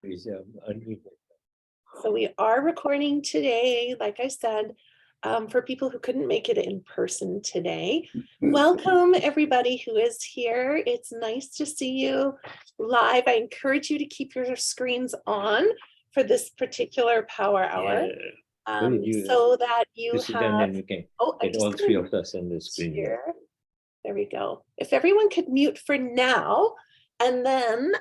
Please, unmute. So we are recording today, like I said, for people who couldn't make it in person today. Welcome everybody who is here. It's nice to see you live. I encourage you to keep your screens on for this particular power hour. So that you sit down and we can get all three of us on the screen here. There we go. If everyone could mute for now, and then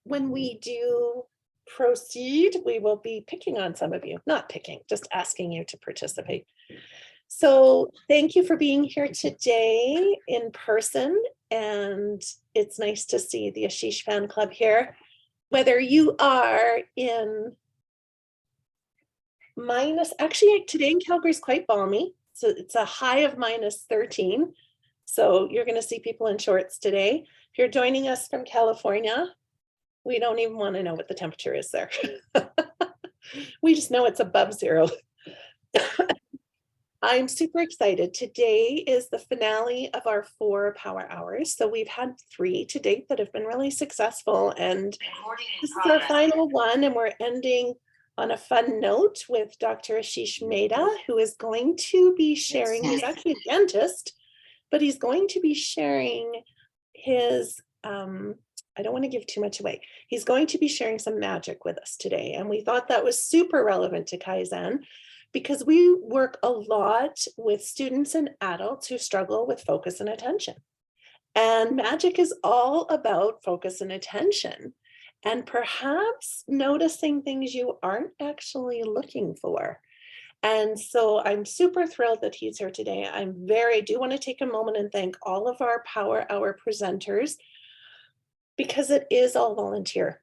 when we do proceed, we will be picking on some of you, not picking, just asking you to participate. So thank you for being here today in person, and it's nice to see the Ashish fan club here. Whether you are in actually today in Calgary is quite balmy, so it's a high of -13. So you're going to see people in shorts today. If you're joining us from California, we don't even want to know what the temperature is there. We just know it's above 0. I'm super excited. Today is the finale of our 4 power hours. So we've had 3 to date that have been really successful. And this is our final one. And we're ending on a fun note with Dr. Ashish Mehta, who is going to be sharing, he's actually a dentist, but he's going to be sharing his, I don't want to give too much away. He's going to be sharing some magic with us today. And we thought that was super relevant to Kaizen because we work a lot with students and adults who struggle with focus and attention. And magic is all about focus and attention, and perhaps noticing things you aren't actually looking for. And so I'm super thrilled that he's here today. I do want to take a moment and thank all of our Power Hour presenters because it is all volunteer.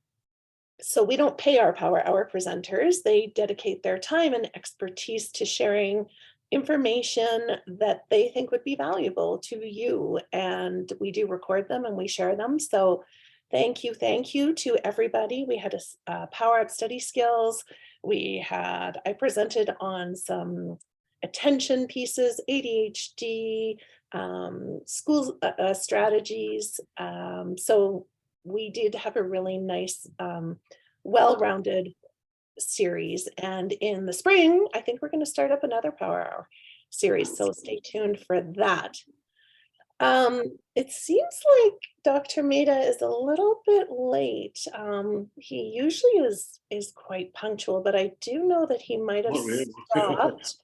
So we don't pay our Power Hour presenters. They dedicate their time and expertise to sharing information that they think would be valuable to you. And we do record them and we share them. So thank you to everybody. We had a Power Up study skills. I presented on some attention pieces, ADHD, school strategies. So we did have a really nice, well-rounded series. And in the spring, I think we're going to start up another Power Hour series. So stay tuned for that. It seems like Dr. Mehta is a little bit late. He usually is quite punctual, but I do know that he might have stopped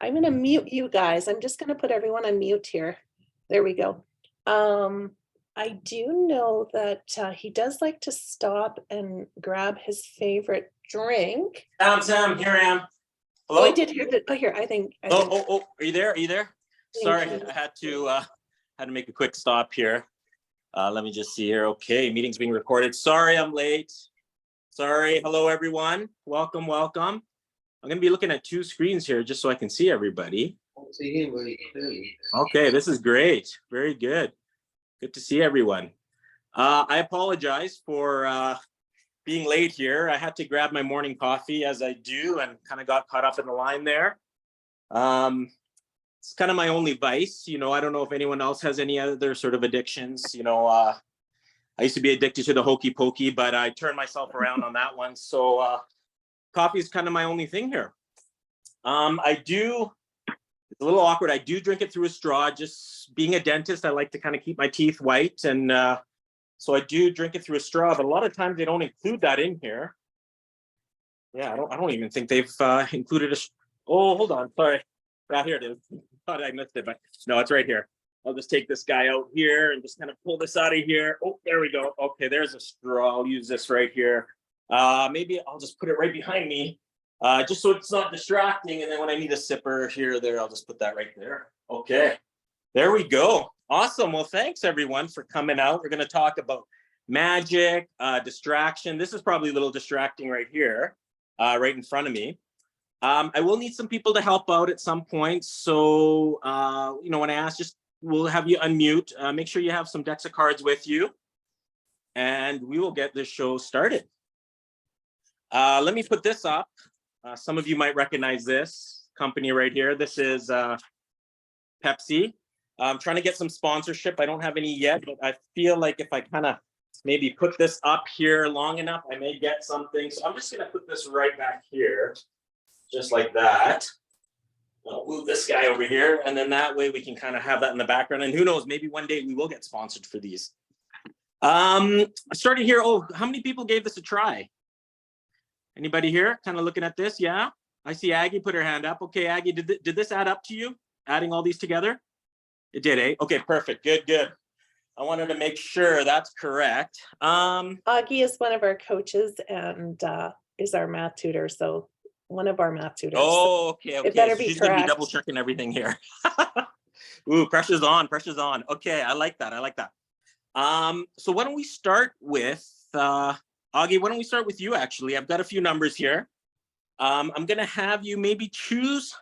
I'm going to mute you guys. I'm just going to put everyone on mute here. There we go. I do know that he does like to stop and grab his favorite drink. Sam, here I am. Hello? Oh, I did hear that. Oh, here, I think. Are you there? Are you there? Sorry, I had to make a quick stop here. Let me just see here. Okay, meeting's being recorded. Sorry, I'm late. Sorry. Hello, everyone. Welcome. I'm going to be looking at 2 screens here just so I can see everybody. Okay, this is great. Very good. Good to see everyone. I apologize for being late here. I had to grab my morning coffee as I do and kind of got caught up in the line there. It's kind of my only vice. I don't know if anyone else has any other sort of addictions. I used to be addicted to the hokey pokey, but I turned myself around on that one. So coffee is kind of my only thing here. It's a little awkward. I do drink it through a straw. Just being a dentist, I like to kind of keep my teeth white. And so I do drink it through a straw, but a lot of times they don't include that in here. Yeah, I don't even think they've included oh, hold on. Sorry. Right here it is. Thought I missed it, but no, it's right here. I'll just take this guy out here and just kind of pull this out of here. Oh, there we go. Okay, there's a straw. I'll use this right here. Maybe I'll just put it right behind me. Just so it's not distracting. And then when I need a sipper here or there, I'll just put that right there. Okay, there we go. Awesome. Well, thanks everyone for coming out. We're going to talk about magic, distraction. This is probably a little distracting right here, right in front of me. I will need some people to help out at some point. So, when I ask, we'll have you unmute. Make sure you have some decks of cards with you. And we will get this show started. Let me put this up. Some of you might recognize this company right here. This is Pepsi. I'm trying to get some sponsorship. I don't have any yet, but I feel like if I kind of maybe put this up here long enough, I may get something. So I'm just gonna put this right back here, just like that. I'll move this guy over here, and then that way we can kind of have that in the background. And who knows, maybe one day we will get sponsored for these. Starting here. Oh, how many people gave this a try? Anybody here kind of looking at this? Yeah, I see Aggie put her hand up. Okay, Aggie, did this add up to you? Adding all these together? It did, eh? Okay, perfect. Good, good. I wanted to make sure that's correct. Augie is one of our coaches and is our math tutor. So one of our math tutors. Oh, okay, okay. It better So be she's gonna be correct. double checking everything here. Ooh, pressure's on, pressure's on. Okay, I like that. I like that. So why don't we start with Augie, why don't we start with you actually? I've got a few numbers here. I'm gonna have you maybe choose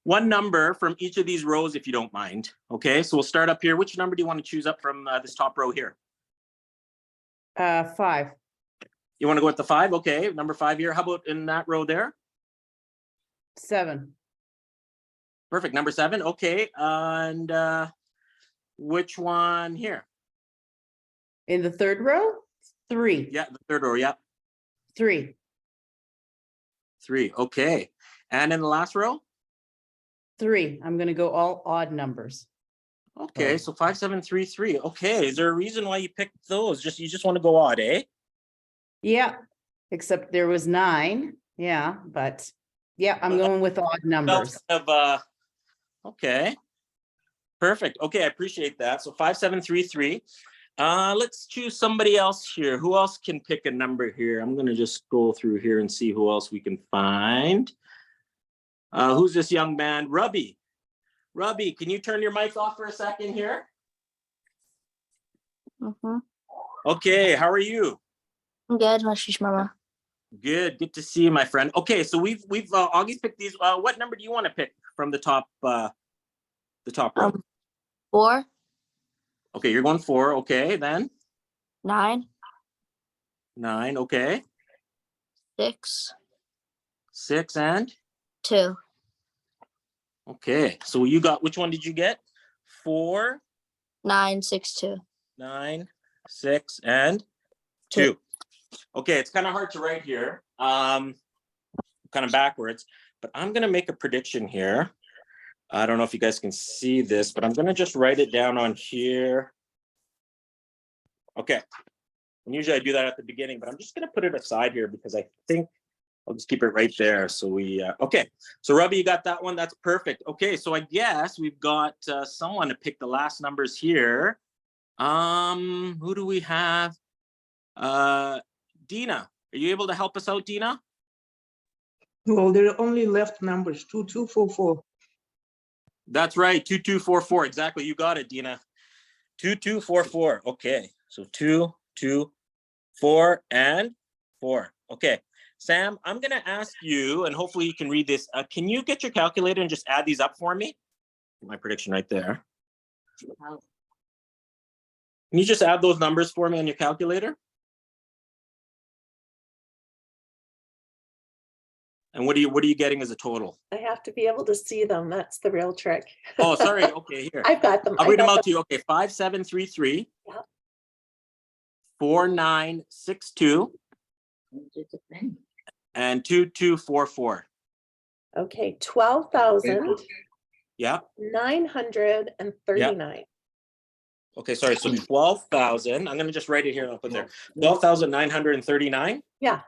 one number from each of these rows if you don't mind. Okay, so we'll start up here. Which number do you want to choose up from this top row here? 5. You want to go with the 5? Okay, number 5 here. How about in that row there? 7. Perfect, number 7. Okay, and which one here? In the third row, 3. Yeah, the third row. Yeah, 3. 3. Okay, and in the last row? 3. I'm going to go all odd numbers. Okay, so 5, 7, 3, 3. Okay, is there a reason why you picked those? You just want to go odd, eh? Yeah, except there was 9. Yeah, but yeah, I'm going with odd numbers. Kind of, okay, perfect. Okay, I appreciate that. So 5, 7, 3, 3. Let's choose somebody else here. Who else can pick a number here? I'm gonna just scroll through here and see who else we can find. Who's this young man? Rubby. Rubby, can you turn your mic off for a second here? Okay, how are you? I'm good, Ashish Mehta. Good to see you, my friend. Okay, so we've Augie's picked these. What number do you want to pick from the top row? 4, Okay, you're going 4. Okay, then 9, 9. Okay, 6, 6 and 2. okay. So you got, which one did you get? 4, 9, 6, 2. 9, 6 and 2. Okay, it's kind of hard to write here. Kind of backwards, but I'm gonna make a prediction here. I don't know if you guys can see this, but I'm gonna just write it down on here. Okay. And usually I do that at the beginning, but I'm just gonna put it aside here because I think I'll just keep it right there. So we, okay. So Robbie, you got that one. That's perfect. Okay, so I guess we've got someone to pick the last numbers here. Who do we have? Dina, are you able to help us out, Dina? Well, there are only left numbers 2244. That's right, 2244. Exactly, you got it, Dina. 2244. Okay, so 2, 2, 4, and 4. Okay, Sam, I'm gonna ask you, and hopefully you can read this. Can you get your calculator and just add these up for me? My prediction right there. Can you just add those numbers for me on your calculator? And what are you getting as a total? I have to be able to see them. That's the real trick. Oh, sorry. Okay, here. I've got them. I'll read them out to you. Okay, 5733. Yeah. 4962. And 2244. Okay, 12,939. Yeah. Yeah. Okay, sorry. So 12,000. I'm gonna just write it here and I'll put there. 12,939. Yeah.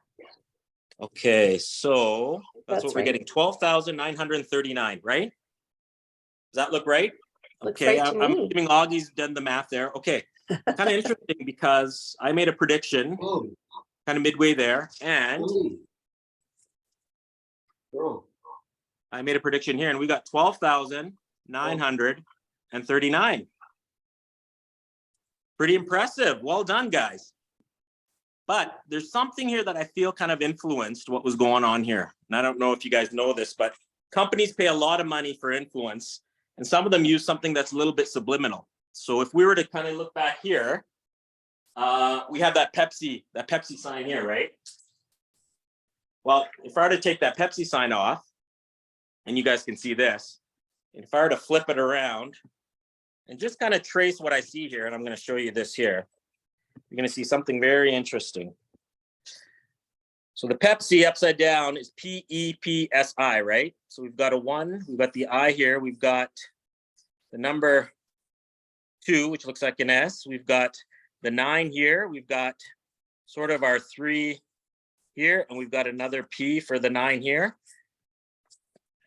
Okay, so that's what we're right. getting. 12,939, right? Does that look right? Looks Okay, right to I'm me. assuming Augie's done the math there. Okay, kind of interesting because I made a prediction kind of midway there, and I made a prediction here, and we got 12,939. Pretty impressive. Well done, guys. But there's something here that I feel kind of influenced what was going on here. And I don't know if you guys know this, but companies pay a lot of money for influence, and some of them use something that's a little bit subliminal. So if we were to kind of look back here, we have that Pepsi sign here, right? Well, if I were to take that Pepsi sign off, and you guys can see this, and if I were to flip it around and just kind of trace what I see here, and I'm going to show you this here. you're going to see something very interesting. So the Pepsi upside down is P-E-P-S-I, right? So we've got a 1, we've got the I here, we've got the number 2, which looks like an S, we've got the 9 here, we've got sort of our 3 here, and we've got another P for the 9 here.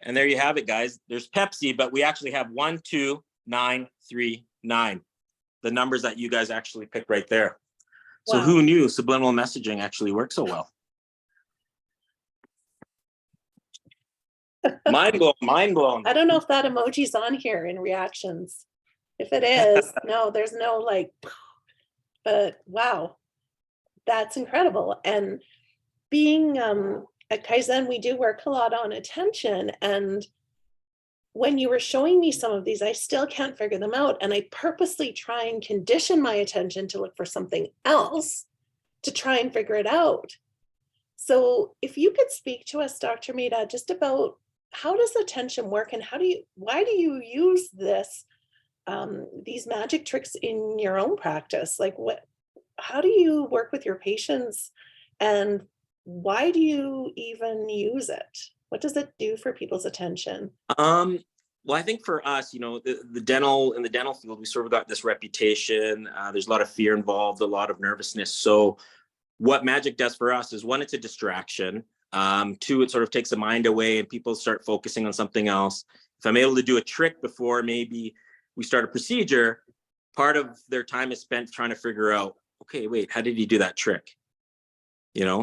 And there you have it, guys. There's Pepsi, but we actually have 1, 2, 9, 3, 9. The numbers that you guys actually picked right there. So Wow. who knew subliminal messaging actually works so well? Mind blown, mind blown. I don't know if that emoji's on here in reactions. If it is, no, there's no like, but wow, that's incredible. And being at Kaizen, we do work a lot on attention. And when you were showing me some of these, I still can't figure them out. And I purposely try and condition my attention to look for something else to try and figure it out. So if you could speak to us, Dr. Mehta, just about how does attention work and why do you use these magic tricks in your own practice? Like how do you work with your patients and why do you even use it? What does it do for people's attention? Well, I think for us, in the dental field, we sort of got this reputation. There's a lot of fear involved, a lot of nervousness. So what magic does for us is, 1, it's a distraction. 2, it sort of takes the mind away and people start focusing on something else. If I'm able to do a trick before maybe we start a procedure, part of their time is spent trying to figure out, okay, wait, how did he do that trick?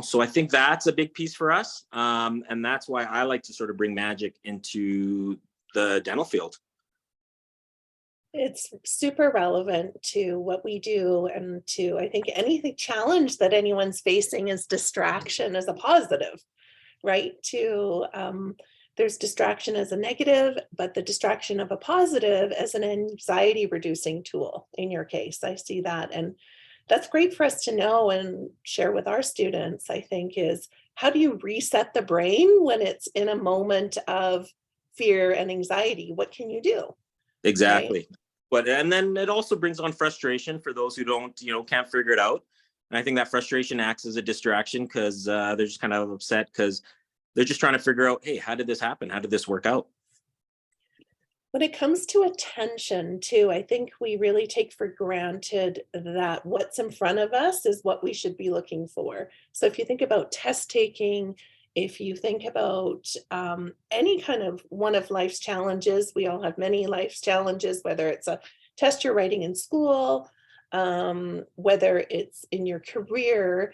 So I think that's a big piece for us. And that's why I like to sort of bring magic into the dental field. It's super relevant to what we do and to, I think, anything challenge that anyone's facing is distraction as a positive, right? There's distraction as a negative, but the distraction of a positive as an anxiety reducing tool in your case. I see that. And that's great for us to know and share with our students, I think, is how do you reset the brain when it's in a moment of fear and anxiety? What can you do? Exactly. Right? And then it also brings on frustration for those who can't figure it out. And I think that frustration acts as a distraction because they're just kind of upset because they're just trying to figure out, hey, how did this happen? How did this work out? When it comes to attention too, I think we really take for granted that what's in front of us is what we should be looking for. So if you think about test taking, if you think about any kind of one of life's challenges, we all have many life's challenges, whether it's a test you're writing in school, whether it's in your career,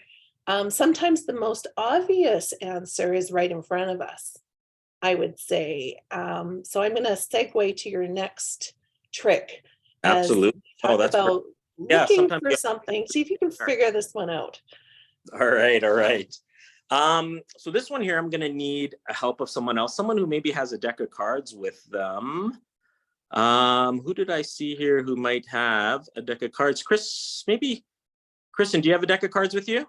sometimes the most obvious answer is right in front of us, I would say. So I'm going to segue to your next trick. Absolutely. Oh, that's about looking for something. See if you can figure this one out. All right. So this one here, I'm going to need a help of someone else, someone who maybe has a deck of cards with them. Who did I see here who might have a deck of cards? Kristen, do you have a deck of cards with you?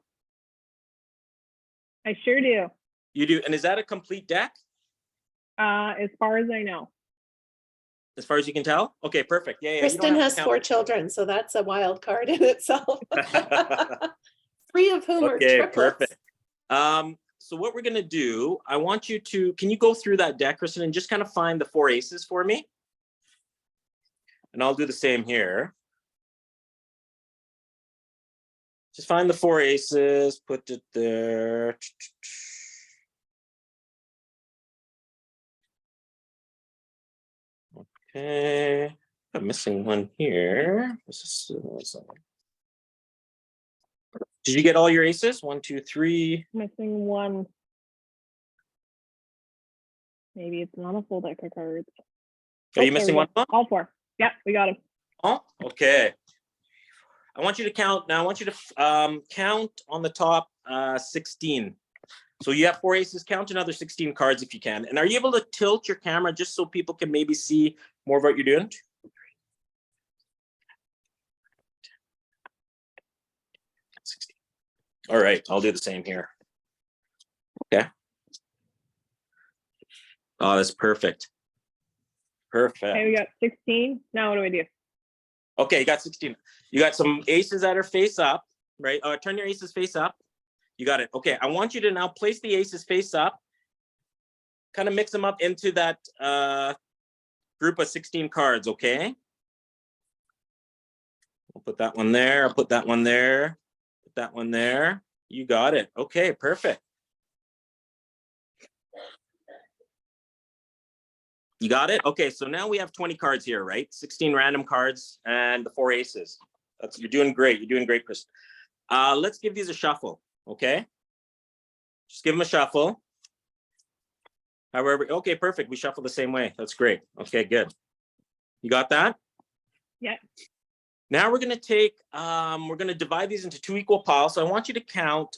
I sure do. You do. And is that a complete deck? As far as I know. As far as you can tell? Okay, perfect. Yeah. Kristen has 4 children, so that's a wild card in itself. 3 of whom are triplets. Perfect. So what we're going to do, I want you to, can you go through that deck, Kristen, and just kind of find the 4 aces for me? And I'll do the same here. Just find the 4 aces, put it there. Okay, I'm missing one here. Did you get all your aces? 1, 2, 3. Missing one. Maybe it's not a full deck of cards. Are you missing one? All 4. Yeah, we got them. Oh, okay. I want you to count. Now I want you to count on the top 16. So you have 4 aces, count another 16 cards if you can. And are you able to tilt your camera just so people can maybe see more of what you're doing? All right, I'll do the same here. Okay. Oh, that's perfect. Perfect. Okay, we got 16. Now what do we do? Okay, you got 16. You got some aces that are face up. right? Turn your aces face up. You got it. Okay, I want you to now place the aces face up. Kind of mix them up into that group of 16 cards, okay? I'll put that one there. I'll put that one there. Put that one there. You got it. Okay, perfect. You got it? Okay, so now we have 20 cards here, right? 16 random cards and the 4 aces. You're doing great. You're doing great, Chris. Let's give these a shuffle, okay? Just give them a shuffle. However, okay, perfect. We shuffle the same way. That's great. Okay, good. You got that? Yeah. Now we're gonna take, we're gonna divide these into 2 equal piles. So I want you to count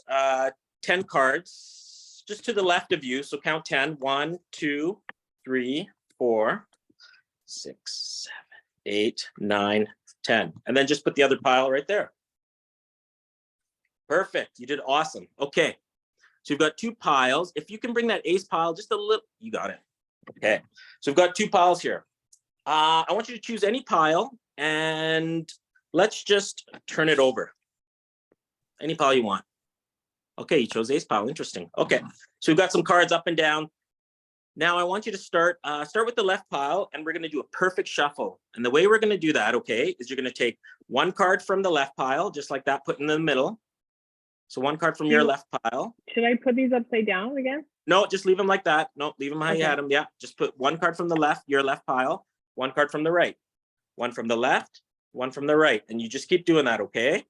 10 cards just to the left of you. So count 10. 1, 2, 3, 4, 6, 7, 8, 9, 10. And then just put the other pile right there. Perfect. You did awesome. Okay. So you've got 2 piles. If you can bring that ace pile just a little, you got it. Okay. So we've got 2 piles here. I want you to choose any pile and let's just turn it over. Any pile you want. Okay, you chose ace pile. Interesting. Okay. So we've got some cards up and down. Now I want you to start with the left pile and we're going to do a perfect shuffle. And the way we're going to do that, okay, is you're going to take 1 card from the left pile, just like that, put in the middle. So 1 card from your left pile. Should I put these upside down again? No, just leave them like that. No, leave them how you had them. Yeah, just put 1 card from the left, your left pile, 1 card from the right, 1 from the left, 1 from the right. And you just keep doing that, okay?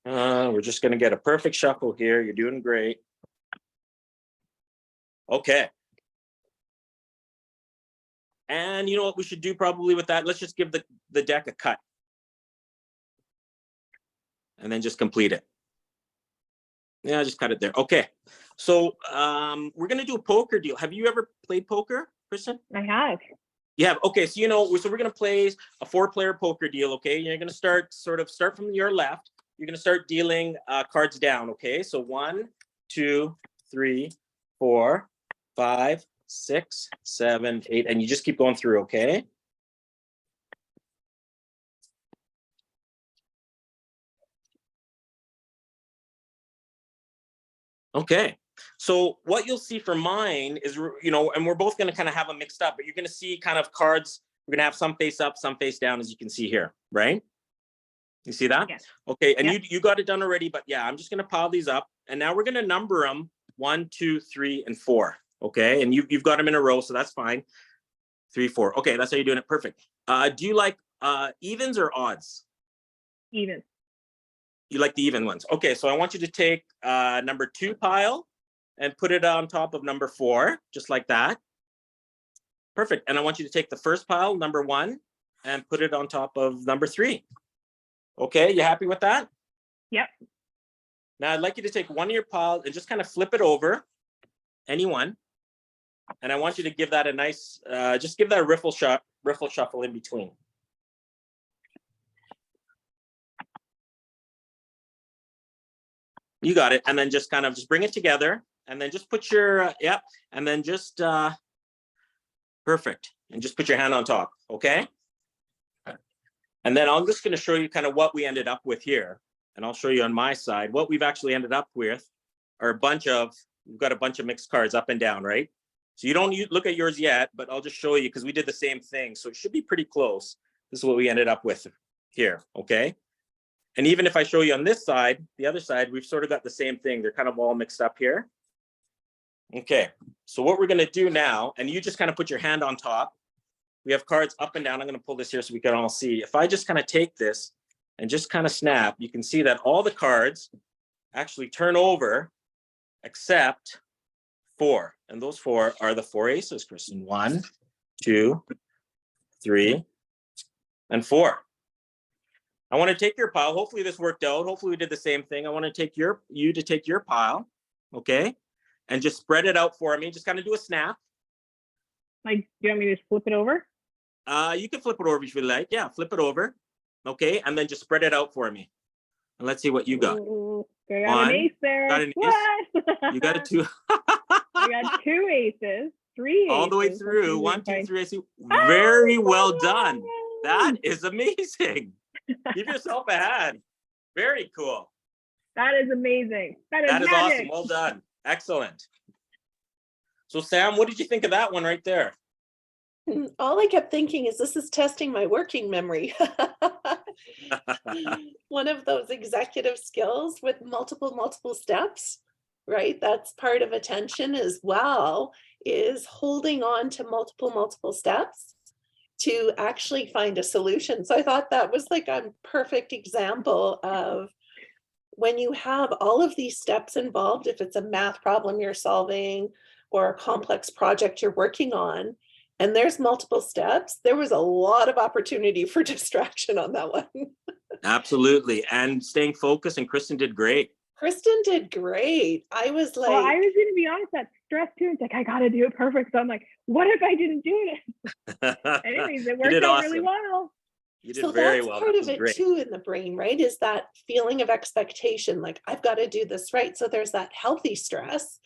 We're just going to get a perfect shuffle here. You're doing great. Okay. And you know what we should do probably with that? Let's just give the deck a cut. And then just complete it. Yeah, just cut it there. Okay. So we're going to do a poker deal. Have you ever played poker, Kristen? I have. You have. Okay. So, so we're going to play a 4-player poker deal. Okay. You're going to start from your left. You're going to start dealing cards down. Okay. So 1, 2, 3, 4, 5, 6, 7, 8, and you just keep going through, okay? Okay, so what you'll see for mine is, and we're both going to kind of have them mixed up, but you're going to see kind of cards. We're going to have some face up, some face down, as you can see here, right? You see that? Yes. Okay, and Yeah. you got it done already, but yeah, I'm just going to pile these up, and now we're going to number them 1, 2, 3, and 4. Okay, and you've got them in a row, so that's fine. 3, 4. Okay, that's how you're doing it. Perfect. Do you like evens or odds? Even. You like the even ones. Okay, so I want you to take number 2 pile and put it on top of number 4, just like that. Perfect. And I want you to take the first pile, number 1, and put it on top of number 3. Okay, you happy with that? Yep. Now I'd like you to take one of your piles and just kind of flip it over, any one. And I want you to give that a nice, just give that a riffle shuffle in between. You got it. And then just kind of just bring it together and then just put your, and then just, perfect. And just put your hand on top, okay? And then I'm just going to show you kind of what we ended up with here. And I'll show you on my side. What we've actually ended up with are we've got a bunch of mixed cards up and down, right? So you don't look at yours yet, but I'll just show you because we did the same thing. So it should be pretty close. This is what we ended up with here, okay? And even if I show you on this side, the other side, we've sort of got the same thing. They're kind of all mixed up here. Okay, so what we're going to do now, and you just kind of put your hand on top. We have cards up and down. I'm going to pull this here so we can all see. If I just kind of take this and just kind of snap, you can see that all the cards actually turn over except 4. And those 4 are the 4 aces, Kristen. 1, 2, 3, and 4. I want to take your pile. Hopefully this worked out. Hopefully we did the same thing. I want to take you to take your pile, okay? And just spread it out for me. Just kind of do a snap. Like, do you want me to just flip it over? You can flip it over if you like. Yeah, flip it over. Okay, and then just spread it out for me. And let's see what you got. Ooh, I got an ace there. Got an ace? What? You got a 2. I got 2 aces, 3 aces. All the way through. Let's 1, see 2, if 3. I see. I- Very well done. That is amazing. Give yourself a hand. Very cool. That is amazing. That is Awesome. magic. Well done. Excellent. So Sam, what did you think of that one right there? All I kept thinking is this is testing my working memory. One of those executive skills with multiple steps, right? That's part of attention as well, is holding on to multiple steps to actually find a solution. So I thought that was like a perfect example of when you have all of these steps involved, if it's a math problem you're solving or a complex project you're working on, and there's multiple steps, there was a lot of opportunity for distraction on that one. Absolutely. And staying focused, and Kristen did great. Kristen did great. I was like, Well, I was going to be honest, that stress too. It's like, I got to do it perfect. So I'm like, what if I didn't do it? Anyways, it worked out really well. You did so very that's well. part That of was it great. too in the brain, right? Is that feeling of expectation, like I've got to do this right. So there's that healthy stress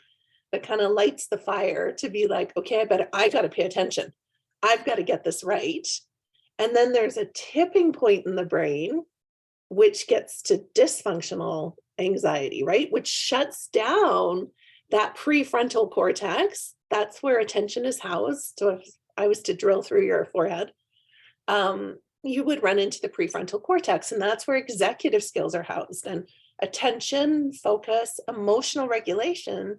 that kind of lights the fire to be like, okay, I got to pay attention. I've got to get this right. And then there's a tipping point in the brain, which gets to dysfunctional anxiety, right? Which shuts down that prefrontal cortex. That's where attention is housed. So if I was to drill through your forehead, you would run into the prefrontal cortex, and that's where executive skills are housed. And attention, focus, emotional regulation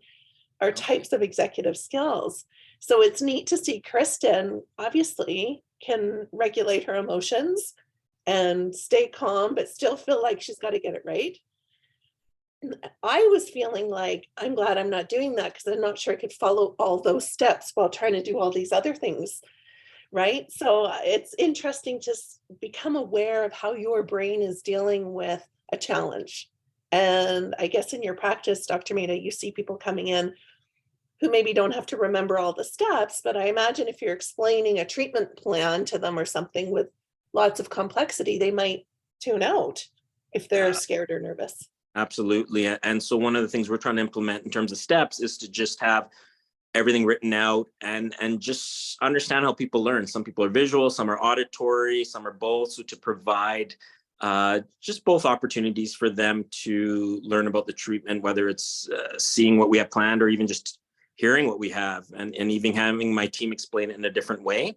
are types of executive skills. So it's neat to see Kristen obviously can regulate her emotions and stay calm, but still feel like she's got to get it right. I was feeling like, I'm glad I'm not doing that because I'm not sure I could follow all those steps while trying to do all these other things, right? So it's interesting to become aware of how your brain is dealing with a challenge. And I guess in your practice, Dr. Mehta, you see people coming in who maybe don't have to remember all the steps, but I imagine if you're explaining a treatment plan to them or something with lots of complexity, they might tune out if they're scared or nervous. Absolutely. And so one of the things we're trying to implement in terms of steps is to just have everything written out and just understand how people learn. Some people are visual, some are auditory, some are both. So to provide just both opportunities for them to learn about the treatment, whether it's seeing what we have planned or even just hearing what we have, and even having my team explain it in a different way.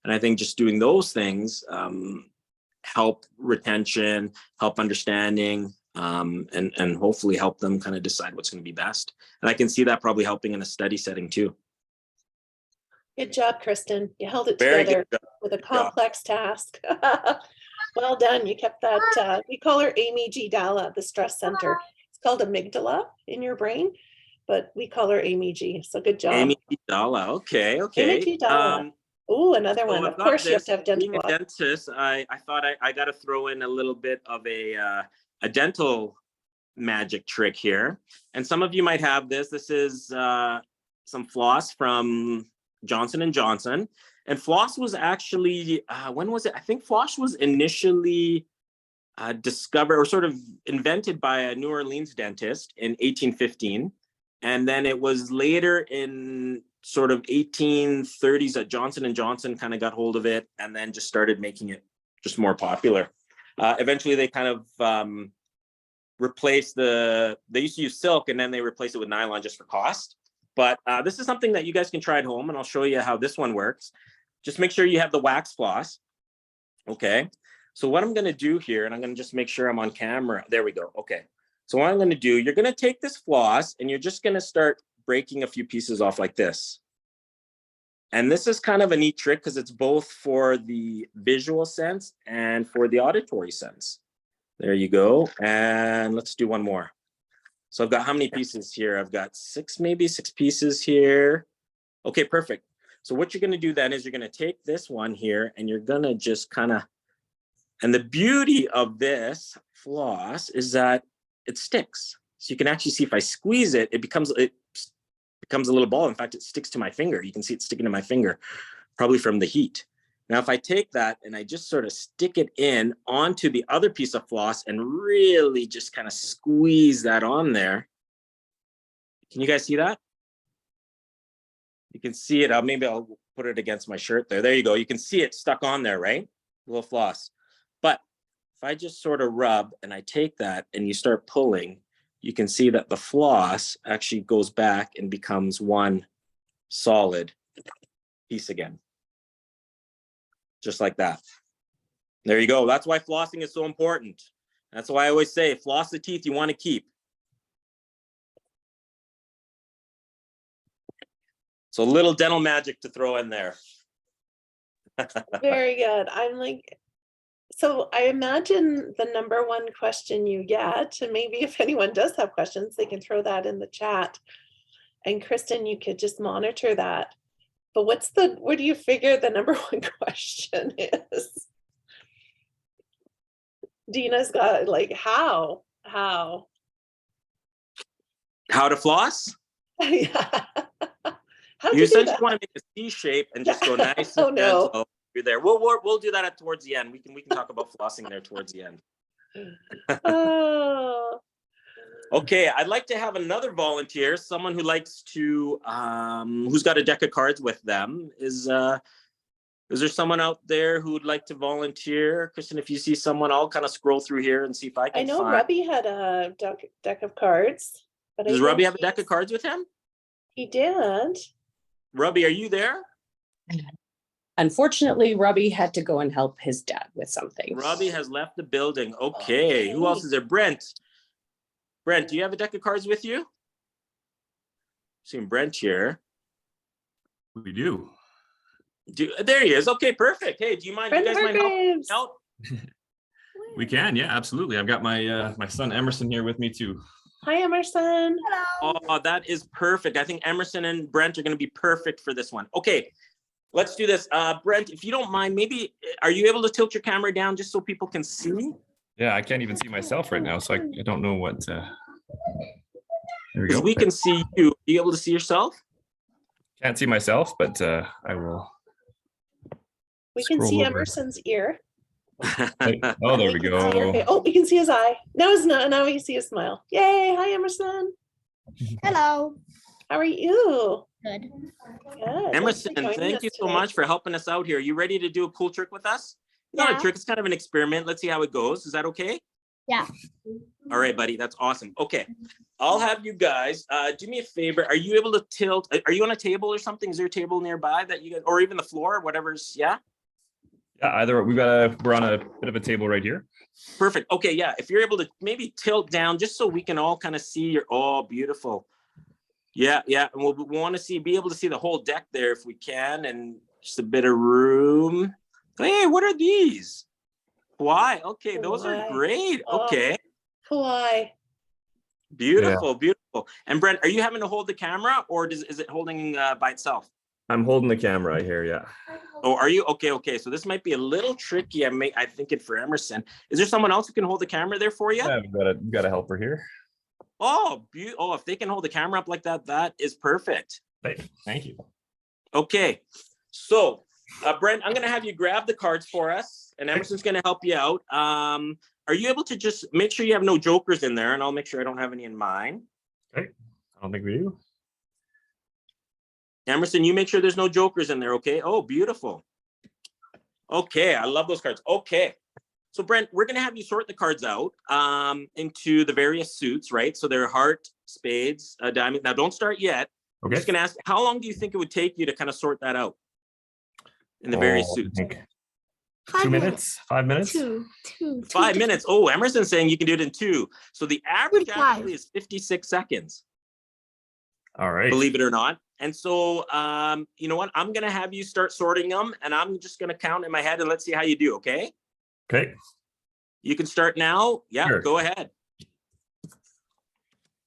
And I think just doing those things help retention, help understanding, and hopefully help them kind of decide what's going to be best. And I can see that probably helping in a study setting too. Good job, Kristen. You held it Very together good with a complex task. Well done. You kept that. We call her Amy G. Dalla, the stress center. It's called amygdala in your brain, but we call her Amy G. So good job. Amy Dalla. Okay. Amy G. Dalla. Oh, another one. Of course, you have to have dental. Being a dentist, I thought I got to throw in a little bit of a dental magic trick here. And some of you might have this. This is some floss from Johnson & Johnson. And floss was actually, when was it? I think floss was initially discovered or sort of invented by a New Orleans dentist in 1815. And then it was later in sort of 1830s that Johnson & Johnson kind of got hold of it and then just started making it just more popular. Eventually, they kind of replaced they used to use silk and then they replaced it with nylon just for cost. But this is something that you guys can try at home, and I'll show you how this one works. Just make sure you have the wax floss. Okay. So what I'm going to do here, and I'm going to just make sure I'm on camera. There we go. Okay. So what I'm going to do, you're going to take this floss and you're just going to start breaking a few pieces off like this. And this is kind of a neat trick because it's both for the visual sense and for the auditory sense. There you go. And let's do one more. So I've got how many pieces here? I've got maybe six pieces here. Okay, perfect. So what you're going to do then is you're going to take this one here and you're going to just kind of, and the beauty of this floss is that it sticks. So you can actually see if I squeeze it, it becomes a little ball. In fact, it sticks to my finger. You can see it sticking to my finger, probably from the heat. Now, if I take that and I just sort of stick it in onto the other piece of floss and really just kind of squeeze that on there. Can you guys see that? You can see it. Maybe I'll put it against my shirt there. There you go. You can see it stuck on there, right? little floss. But if I just sort of rub and I take that and you start pulling, you can see that the floss actually goes back and becomes one solid piece again. Just like that. There you go. That's why flossing is so important. That's why I always say, floss the teeth you want to keep. So a little dental magic to throw in there. Very good. I'm like, so I imagine the number one question you get, and maybe if anyone does have questions, they can throw that in the chat. And Kristen, you could just monitor that. But what do you figure the number one question is? Dina's got like, how to floss? Yeah. How'd You you do essentially that? want to make a C shape and just go nice Oh, and no. gentle. You're there. We'll do that towards the end. We can talk about flossing there towards the end. Oh. Okay, I'd like to have another volunteer, someone who likes to, who's got a deck of cards with them. Is there someone out there who would like to volunteer? Kristen, if you see someone, I'll kind of scroll through here and see if I can I know find. Rubby had a deck of cards. But Does I Rubby think have a deck of cards with him? He did. Rubby, are you there? Unfortunately, Robbie had to go and help his dad with something. Robbie has left the building. Okay. Who else is there? Brent. Brent, do you have a deck of cards with you? Seeing Brent here. We do. There he is. Okay, perfect. Hey, do you mind? Brent You guys mind helping Hargraves. out? We can, yeah, absolutely. I've got my my son Emerson here with me too. Hi, Emerson. Oh, that is perfect. I think Emerson and Brent are going to be perfect for this one. Okay, let's do this. Brent, if you don't mind, maybe, are you able to tilt your camera down just so people can see? Yeah, I can't even see myself right now, so I don't know what. There we Because go. we can see you. Are you able to see yourself? Can't see myself, but I will. We can Scroll see over. Emerson's ear. Hey, oh, there we can see your go. face. Oh, we can see his eye. Now we can see his smile. Yay. Hi, Emerson. Hello. How are you? Good. Good. Emerson, thank you so much for helping us out here. You ready to do a cool trick with us? Not a trick, it's kind of an experiment. Let's see how it goes. Is that okay? Yeah. All right, buddy, that's awesome. Okay, I'll have you guys do me a favor. Are you able to tilt? Are you on a table or something? Is there a table nearby that you guys, or even the floor, whatever's, yeah? Yeah, either we're on a bit of a table right here. Perfect. Okay, yeah, if you're able to maybe tilt down just so we can all kind of see your, oh, beautiful. Yeah, and we'll want to be able to see the whole deck there if we can, and just a bit of room. Hey, what are these? Why? Okay, those are great. Okay. Kawaii. Beautiful. And Brent, are you having to hold the camera, or is it holding by itself? I'm holding the camera here, yeah. Oh, are you? Okay. So this might be a little tricky. I think it for Emerson. Is there someone else who can hold the camera there for you? Yeah, we've got a helper here. Oh, if they can hold the camera up like that, that is perfect. Thank you. Okay. So, Brent, I'm going to have you grab the cards for us, and Emerson's going to help you out. Are you able to just make sure you have no jokers in there, and I'll make sure I don't have any in mine. Okay. I don't think we do. Emerson, you make sure there's no jokers in there, okay? Oh, beautiful. Okay, I love those cards. Okay. So Brent, we're going to have you sort the cards out into the various suits, right? So they're heart, spades, diamond. Now, don't start yet. Okay. I'm just going to ask, how long do you think it would take you to kind of sort that out in the various suits? 2 minutes? 5 minutes? Two. 5 minutes. Oh, Emerson's saying you can do it in 2. So the average actually is 56 seconds. All right. Believe it or not. And so, you know what? I'm going to have you start sorting them, and I'm just going to count in my head, and let's see how you do, okay? Okay. You can start now. Yeah, sure. Go ahead.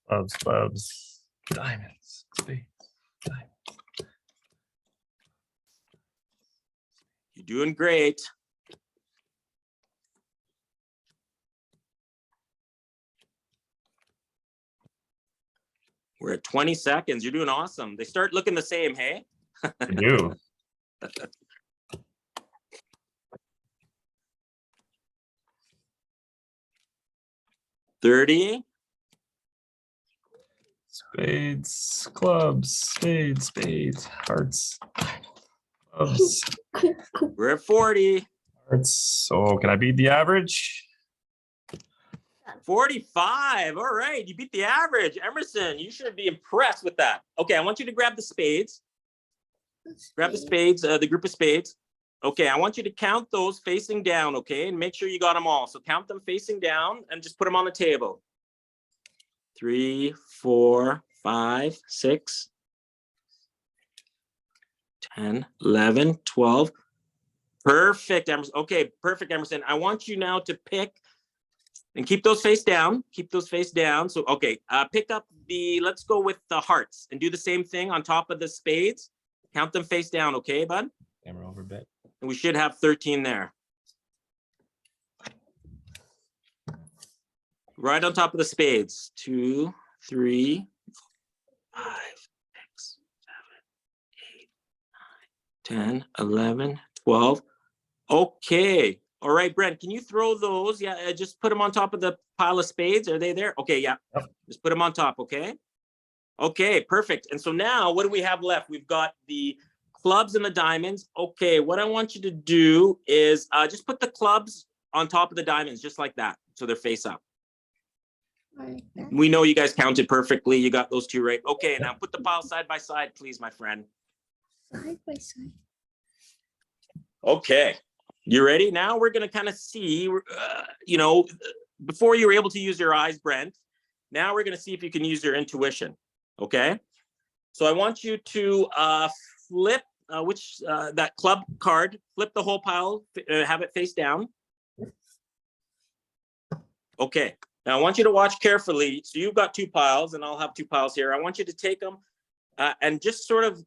Clubs, diamonds, spades, diamonds. You're doing great. We're at 20 seconds. You're doing awesome. They start looking the same, hey? They do. $30. Spades, clubs, spades, hearts, clubs. We're at 40. So can I beat the average? 45. All right, you beat the average. Emerson, you should be impressed with that. Okay, I want you to grab the spades. Grab the spades, the group of spades. Okay, I want you to count those facing down, okay? And make sure you got them all. So count them facing down and just put them on the table. 3, 4, 5, 6, 10, 11, 12. Perfect, Emerson. Okay, perfect, Emerson. I want you now to pick and keep those face down. Keep those face down. So, okay, pick up let's go with the hearts and do the same thing on top of the spades. Count them face down, okay, bud? Camera over a bit. And we should have 13 there. Right on top of the spades. 2, 3, 5, 6, 7, 8, 9, 10, 11, 12. Okay. All right, Brent, can you throw those? Yeah, just put them on top of the pile of spades. Are they there? Okay, yeah. Yep. Just put them on top, okay? Okay, perfect. And so now what do we have left? We've got the clubs and the diamonds. Okay, what I want you to do is just put the clubs on top of the diamonds, just like that. So they're face up. We know you guys counted perfectly. You got those two right. Okay, now put the pile side by side, please, my friend. Side by side. Okay, you ready? Now we're gonna kind of see, you know, before you were able to use your eyes, Brent, now we're gonna see if you can use your intuition, okay? So I want you to flip that club card, flip the whole pile, have it face down. Okay, now I want you to watch carefully. So you've got 2 piles and I'll have 2 piles here. I want you to take them and just sort of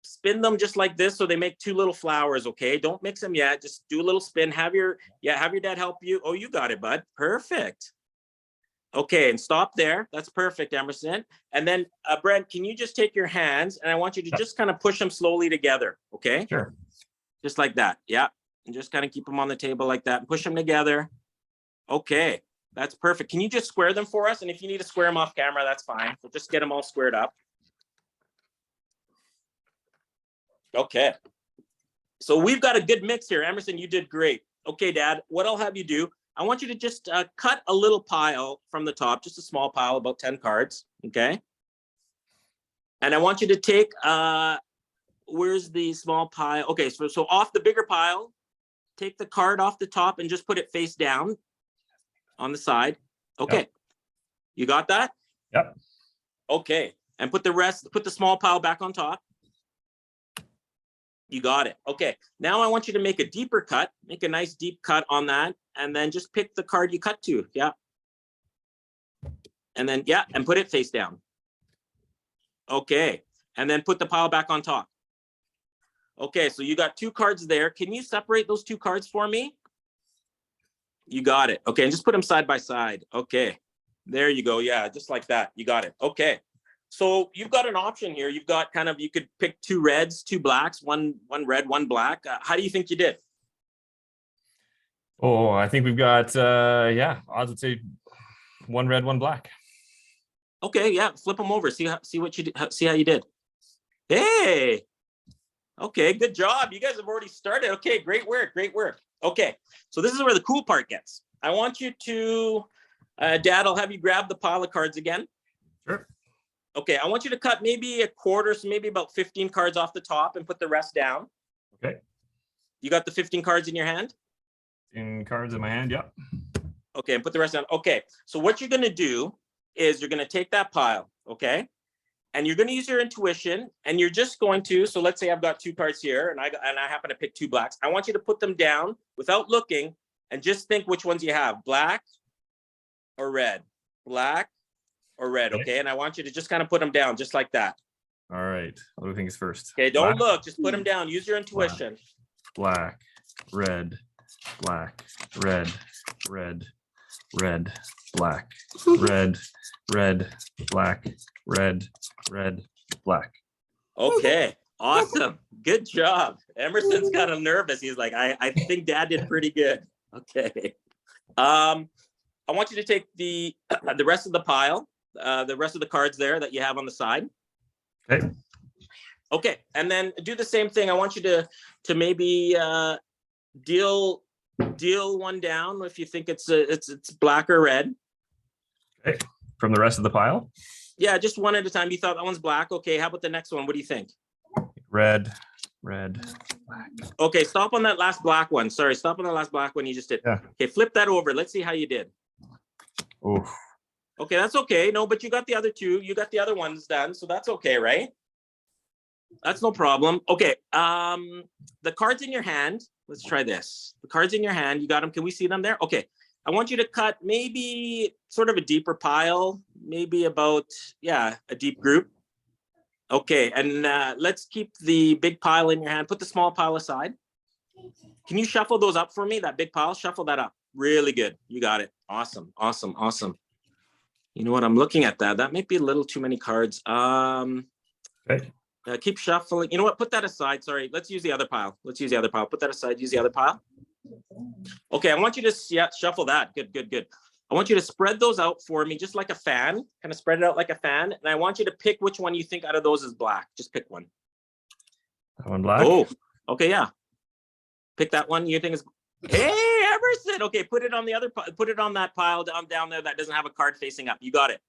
spin them just like this so they make 2 little flowers, okay? Don't mix them yet, just do a little spin. Have your dad help you. Oh, you got it, bud. Perfect. Okay, and stop there. That's perfect, Emerson. And then Brent, can you just take your hands and I want you to just kind of push them slowly together, okay? Sure. Just like that, yeah. And just kind of keep them on the table like that and push them together. Okay, that's perfect. Can you just square them for us? And if you need to square them off camera, that's fine. So just get them all squared up. Okay. So we've got a good mix here. Emerson, you did great. Okay, Dad, what I'll have you do, I want you to just cut a little pile from the top, just a small pile, about 10 cards, okay? And I want you to take, where's the small pile? Okay, so off the bigger pile, take the card off the top and just put it face down on the side. Okay, yep. You got that? Yep. Okay, and put the small pile back on top. You got it. Okay, now I want you to make a deeper cut, make a nice deep cut on that, and then just pick the card you cut to, yeah. And then, yeah, and put it face down. Okay, and then put the pile back on top. Okay, so you got 2 cards there. Can you separate those 2 cards for me? You got it. Okay, and just put them side by side. Okay, there you go. Yeah, just like that. You got it. Okay. So you've got an option here. You've got kind of, you could pick 2 reds, 2 blacks, one red, 1 black. How do you think you did? Oh, I think we've got, yeah, odds would say 1 red, 1 black. Okay, yeah, flip them over. See what you did. See how you did. Hey, okay, good job. You guys have already started. Okay, great work, great work. Okay, so this is where the cool part gets. I want you to, Dad, I'll have you grab the pile of cards again. Sure. Okay, I want you to cut maybe a quarter, so maybe about 15 cards off the top and put the rest down. Okay. You got the 15 cards in your hand? 15 cards in my hand, yep. Okay, and put the rest down. Okay, so what you're gonna do is you're gonna take that pile, okay? And you're gonna use your intuition and you're just going to, so let's say I've got 2 cards here and I happen to pick 2 blacks. I want you to put them down without looking and just think which ones you have, black or red, black or red, okay? And I want you to just kind of put them down just like that. All right, what do we think is first? Okay, don't look, just put them down, use your intuition. Black, red, black, red, red, red, black, red, red, black, red, red, black. Okay, awesome, good job. Emerson's kind of nervous. He's like, I think Dad did pretty good. Okay, I want you to take the rest of the pile, the rest of the cards there that you have on the side. Okay. Okay, and then do the same thing. I want you to maybe deal deal one down if you think it's black or red. Okay. From the rest of the pile? Yeah, just one at a time. You thought that one's black. Okay, how about the next one? What do you think? Red, red, black. Okay, stop on that last black one. Sorry, stop on the last black one you just did. Yeah. Okay, flip that over. Let's see how you did. Oof. Okay, that's okay. No, but you got the other two. You got the other ones done, so that's okay, right? That's no problem. Okay, the cards in your hand. Let's try this. The cards in your hand, you got them. Can we see them there? Okay, I want you to cut maybe sort of a deeper pile, maybe about, yeah, a deep group. Okay, and let's keep the big pile in your hand. Put the small pile aside. Can you shuffle those up for me? That big pile, shuffle that up. Really good. You got it. Awesome, awesome, awesome. You know what? I'm looking at that. That might be a little too many cards. Okay. Keep shuffling. You know what? Put that aside. Sorry. Let's use the other pile. Let's use the other pile. Put that aside. Use the other pile. Okay. I want you to shuffle that. Good, good, good. I want you to spread those out for me, just like a fan. Kind of spread it out like a fan. And I want you to pick which one you think out of those is black. Just pick one. That one black? Oh, okay. Yeah. Pick that one you think is. Hey, Emerson. Okay. Put it on the other. Put it on that pile down there that doesn't have a card facing up. You got it.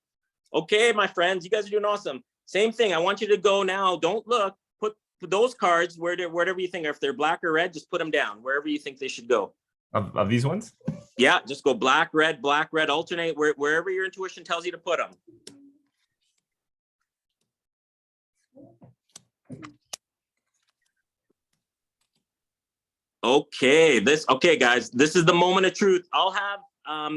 Okay, my friends. You guys are doing awesome. Same thing. I want you to go now. Don't look. Put those cards wherever you think. If they're black or red, just put them down wherever you think they should go. Of these ones? Yeah, just go black, red, alternate wherever your intuition tells you to put them. Okay, guys, this is the moment of truth. I'll have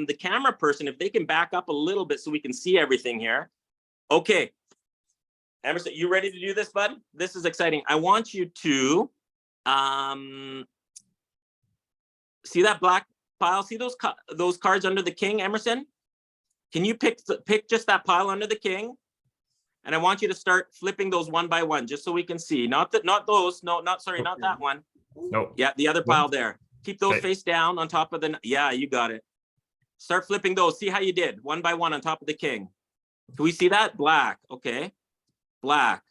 the camera person, if they can back up a little bit so we can see everything here. Okay. Emerson, you ready to do this, bud? This is exciting. I want you to see that black pile. See those cards under the king, Emerson? Can you pick just that pile under the king? And I want you to start flipping those one by one, just so we can see. Not those. No, not that one. No. Yeah, the other pile there. Keep those face down on top of the. Yeah, you got it. Start flipping those. See how you did, one by one on top of the king. Can we see that? Black. Okay. Black,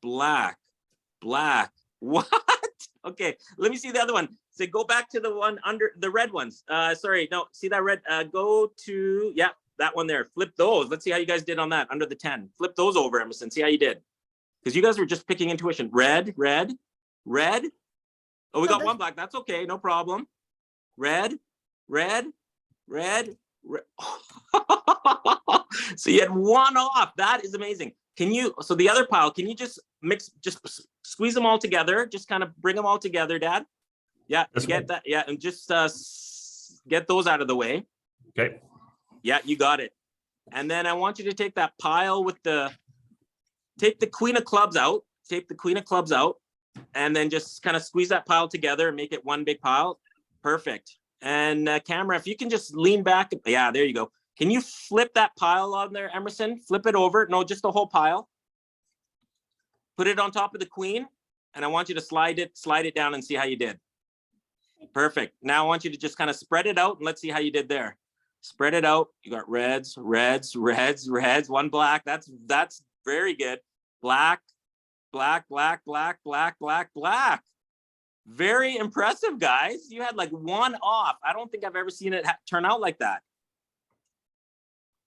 black, black. What? Okay, let me see the other one. So go back to the one under the red ones. Sorry, no, see that red? Go to, yeah, that one there. Flip those. Let's see how you guys did on that under the 10. Flip those over, Emerson. See how you did. Because you guys were just picking intuition. Red, red, red. Oh, we got one black. That's okay, no problem. Red, red, red, red. So you had one off. That is amazing. Can you, so the other pile, can you just squeeze them all together? Just kind of bring them all together, Dad. Yeah, get that. Yeah, and just get those out of the way. Okay. Yeah, you got it. And then I want you to take that pile with take the queen of clubs out. Take the queen of clubs out. And then just kind of squeeze that pile together and make it one big pile. Perfect. And camera, if you can just lean back. Yeah, there you go. Can you flip that pile on there, Emerson? Flip it over. No, just the whole pile. Put it on top of the queen. And I want you to slide it down and see how you did. Perfect. Now I want you to just kind of spread it out and let's see how you did there. Spread it out. You got reds, reds, reds, reds, one black. That's very good. Black, black, black, black, black, black, black. Very impressive, guys. You had like one off. I don't think I've ever seen it turn out like that.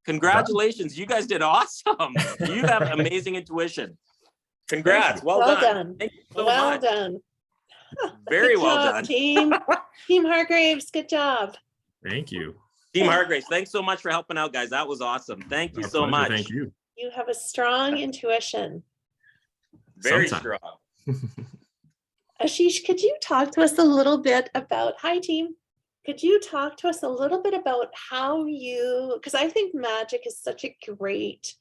Congratulations. You guys did awesome. You have amazing intuition. Congrats. Well done. Thank you so much. Done. Very Good well job, done. Team Hargraves. Good job. Thank you. Team Hargraves, thanks so much for helping out, guys. That was awesome. Thank you Our so pleasure. much. Thank you. You have a strong intuition. Very Sometime. strong. Ashish, could you talk to us a little bit about, hi team, could you talk to us a little bit about how you, because I think magic is such a great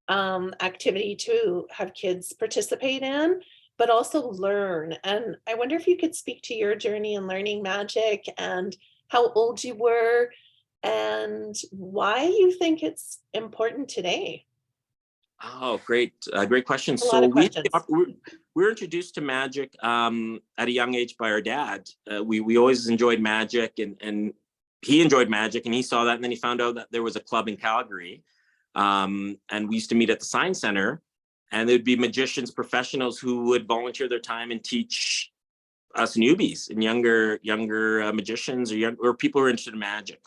activity to have kids participate in, but also learn. And I wonder if you could speak to your journey in learning magic and how old you were and why you think it's important today. Oh, great. Great question. A lot of questions. We were introduced to magic at a young age by our dad. We always enjoyed magic and he enjoyed magic and he saw that. And then he found out that there was a club in Calgary. And we used to meet at the Science Center and there'd be magicians, professionals who would volunteer their time and teach us newbies and younger magicians or people who are interested in magic.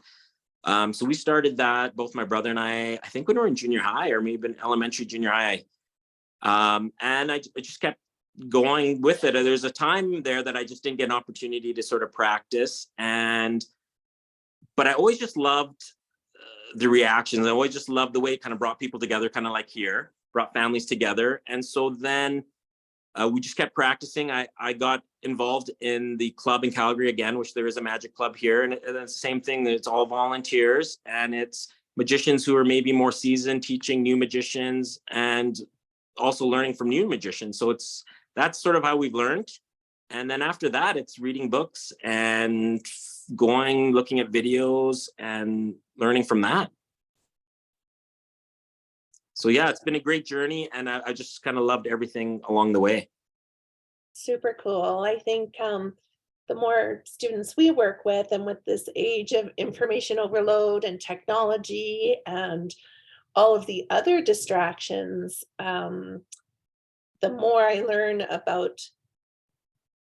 So we started that, both my brother and I think when we were in junior high or maybe in elementary, junior high. And I just kept going with it. There's a time there that I just didn't get an opportunity to sort of practice. But I always just loved the reactions. I always just loved the way it kind of brought people together, kind of like here, brought families together. And so then we just kept practicing. I got involved in the club in Calgary again, which there is a magic club here. And it's the same thing. It's all volunteers and it's magicians who are maybe more seasoned teaching new magicians and also learning from new magicians. So that's sort of how we've learned. And then after that, it's reading books and looking at videos and learning from that. So yeah, it's been a great journey and I just kind of loved everything along the way. Super cool. I think the more students we work with and with this age of information overload and technology and all of the other distractions, the more I learn about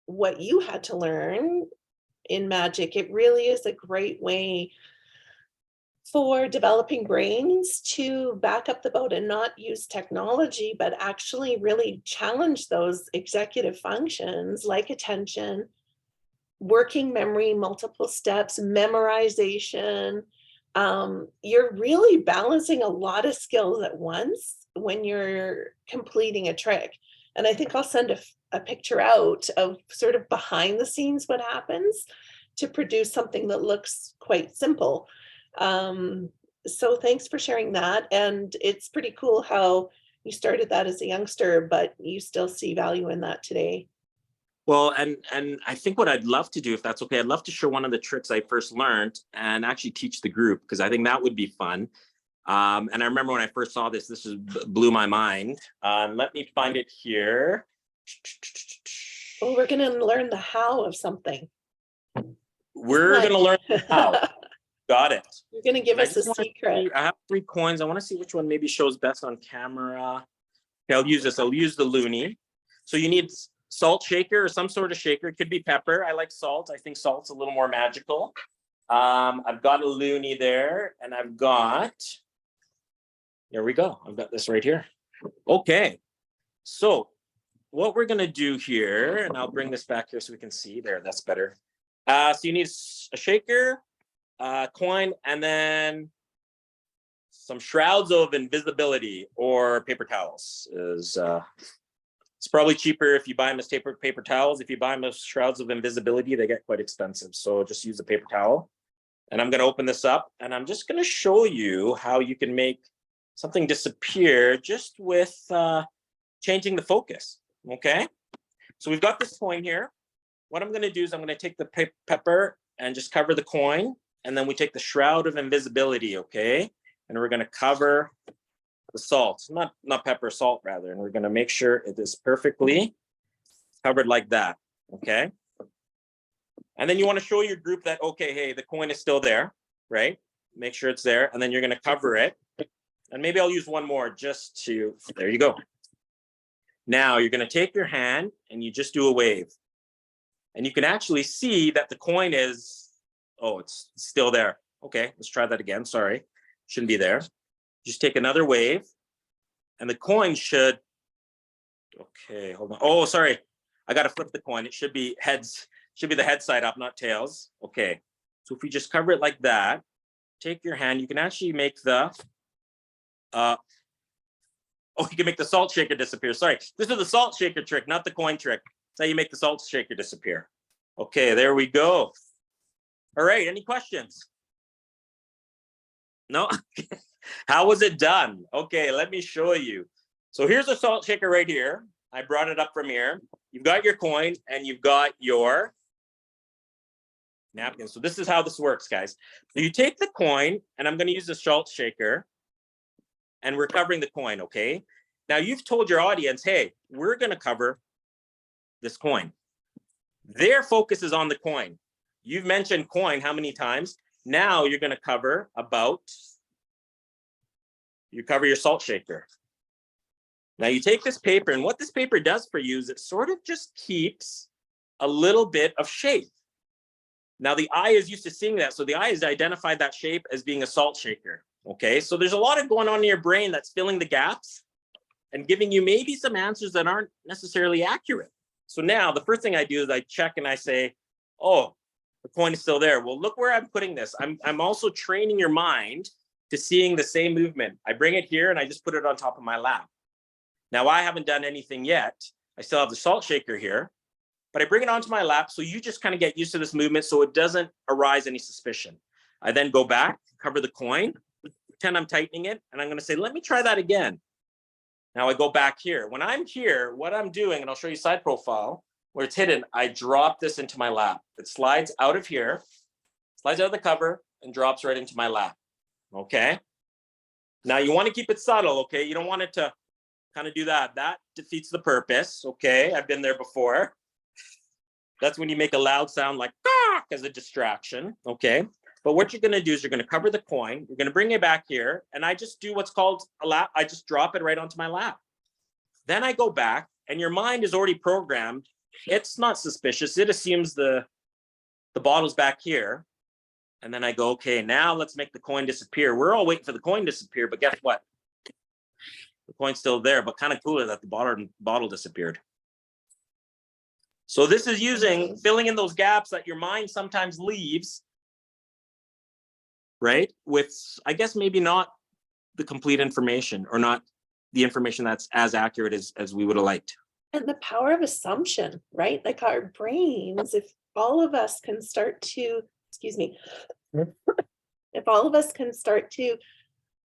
what you had to learn in magic, it really is a great way for developing brains to back up the boat and not use technology, but actually really challenge those executive functions like attention, working memory, multiple steps, memorization. You're really balancing a lot of skills at once when you're completing a trick. And I think I'll send a picture out of sort of behind the scenes what happens to produce something that looks quite simple. So thanks for sharing that. And it's pretty cool how you started that as a youngster, but you still see value in that today. Well, and I think what I'd love to do, if that's okay, I'd love to show one of the tricks I first learned and actually teach the group, because I think that would be fun. And I remember when I first saw this blew my mind. Let me find it here. Well, we're going to learn the how of something. We're going to learn the how. Got it. You're going to give us a secret. I have 3 coins. I want to see which one maybe shows best on camera. Okay, I'll use this. I'll use the loonie. So you need salt shaker or some sort of shaker. It could be pepper. I like salt. I think salt's a little more magical. I've got a loonie there, and I've got, here we go. I've got this right here. Okay. So what we're going to do here, and I'll bring this back here so we can see there. That's better. So you need a shaker, coin, and then some shrouds of invisibility or paper towels. It's probably cheaper if you buy them as paper towels. If you buy them as shrouds of invisibility, they get quite expensive. So just use a paper towel. And I'm going to open this up and I'm just going to show you how you can make something disappear just with changing the focus. Okay. So we've got this coin here. What I'm going to do is I'm going to take the pepper and just cover the coin. And then we take the shroud of invisibility. Okay. And we're going to cover the salt, not pepper, salt rather. And we're going to make sure it is perfectly covered like that. Okay. And then you want to show your group that, okay, hey, the coin is still there, right? Make sure it's there. And then you're going to cover it. And maybe I'll use one more just to, there you go. Now you're going to take your hand and you just do a wave. And you can actually see that the coin is, oh, it's still there. Okay, let's try that again. Sorry, shouldn't be there. Just take another wave and the coin should, okay, hold on. Oh, sorry. I got to flip the coin. It should be heads, should be the head side up, not tails. Okay. So if we just cover it like that, take your hand, you can actually make the, you can make the salt shaker disappear. Sorry. This is the salt shaker trick, not the coin trick. That's how you make the salt shaker disappear. Okay, there we go. All right. Any questions? No? How was it done? Okay, let me show you. So here's a salt shaker right here. I brought it up from here. You've got your coin and you've got your napkin. So this is how this works, guys. So you take the coin, and I'm going to use the salt shaker, and we're covering the coin, okay? Now you've told your audience, hey, we're going to cover this coin. Their focus is on the coin. You've mentioned coin how many times? Now you're going to cover about, you cover your salt shaker. Now you take this paper, and what this paper does for you is it sort of just keeps a little bit of shape. Now the eye is used to seeing that. So the eye has identified that shape as being a salt shaker. Okay, so there's a lot of going on in your brain that's filling the gaps and giving you maybe some answers that aren't necessarily accurate. So now the first thing I do is I check and I say, oh, the coin is still there. Well, look where I'm putting this. I'm also training your mind to seeing the same movement. I bring it here and I just put it on top of my lap. Now I haven't done anything yet. I still have the salt shaker here, but I bring it onto my lap. So you just kind of get used to this movement so it doesn't arise any suspicion. I then go back, cover the coin, pretend I'm tightening it, and I'm going to say, let me try that again. Now I go back here. When I'm here, what I'm doing, and I'll show you side profile, where it's hidden, I drop this into my lap. It slides out of here, slides out of the cover, and drops right into my lap. Okay. Now you want to keep it subtle, okay? You don't want it to kind of do that. That defeats the purpose, okay? I've been there before. That's when you make a loud sound like "ah" as a distraction, okay? But what you're going to do is you're going to cover the coin. You're going to bring it back here, and I just do what's called a lap. I just drop it right onto my lap. Then I go back, and your mind is already programmed. It's not suspicious. It assumes the bottle's back here. And then I go, okay, now let's make the coin disappear. We're all waiting for the coin to disappear, but guess what? The coin's still there, but kind of cooler that the bottle disappeared. So this is using, filling in those gaps that your mind sometimes leaves, right? With, I guess, maybe not the complete information or not the information that's as accurate as we would have liked. And the power of assumption, right? Like our brains, if all of us can start to, if all of us can start to,